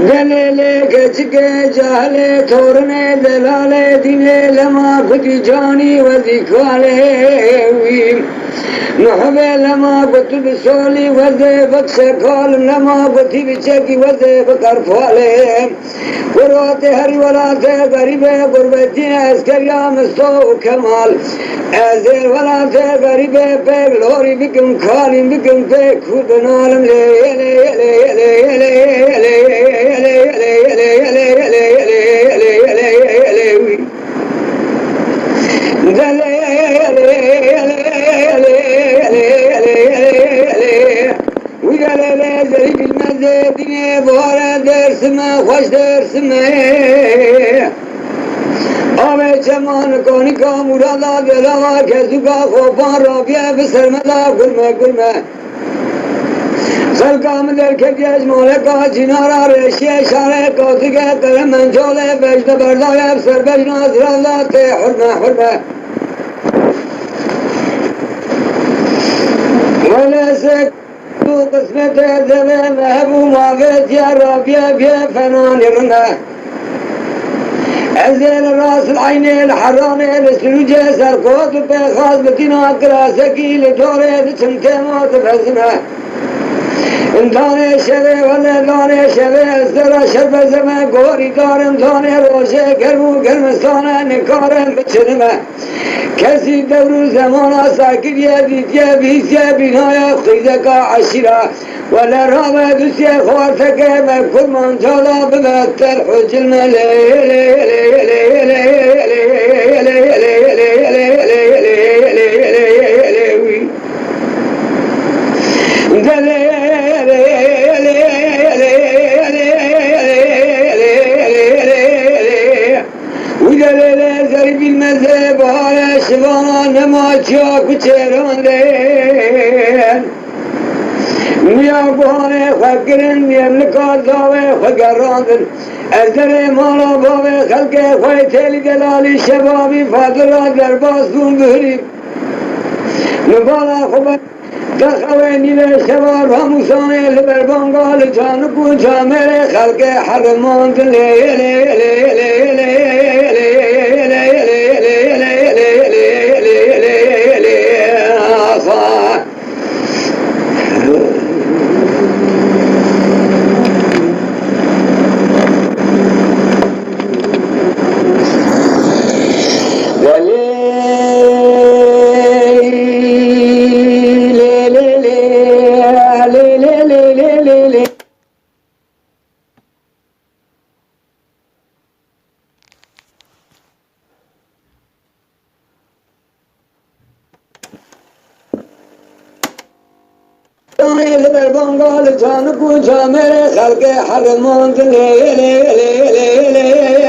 دليل كتك جهل تورني دلال دين لما كنت جاني وذكالي محبه لما قلت بسولي وذي بكسكال لما قلت بچكي وذي بكرفالي قرات هري ولاته غريبه قربتي اسكريا مستو كمال ازير ولاته غريبه بغلوري بكم خالي بكم بكو بنالم لي لي لي لي بالمزيد بوار درس ما خوش درس ما آب چمان کانی کا مرادا دلوا کسو کا خوفان رابیه بسر مدا گرمه گرمه خلقام در کبیش مالکا جنارا رشیه شاره کاتگه کرم منجاله بجد بردایه سر بجنا زرالات حرمه حرمه ولسك قسمت زمان ذهبوا معفيت يا رابية بيا فنان رنا أزيل راس العين الحراني لسلوجة سرقوت بخاص بتنا كراسكي لدوري تشمتمات بحزمه انتاني شبه ولا داني شبه ازدرا شرب زمان قوري دارم داني روشه گرمو گرمستانه نکارم بچنمه کسی دور زمانا ساکریه دیتیه بیسیه بینای خیزکا عشیره ولا رابع دوسیه خوارتکه مکر منجالا بمتر حجل بالمذهب على شبان ما تشاك تشيران ميا بواني فكرن يملك الضوء فقراندن أزدر مالا بابي خلقه خويتالي دلالي شبابي فادرا درباس دون بهري نبالا خبر دخويني لشباب هموساني لبربانقال جانكو جامل خلقه حرماندن لي لي لي لي لي بنگال جان کو جا میرے خلق حرمان لے لے لے لے لے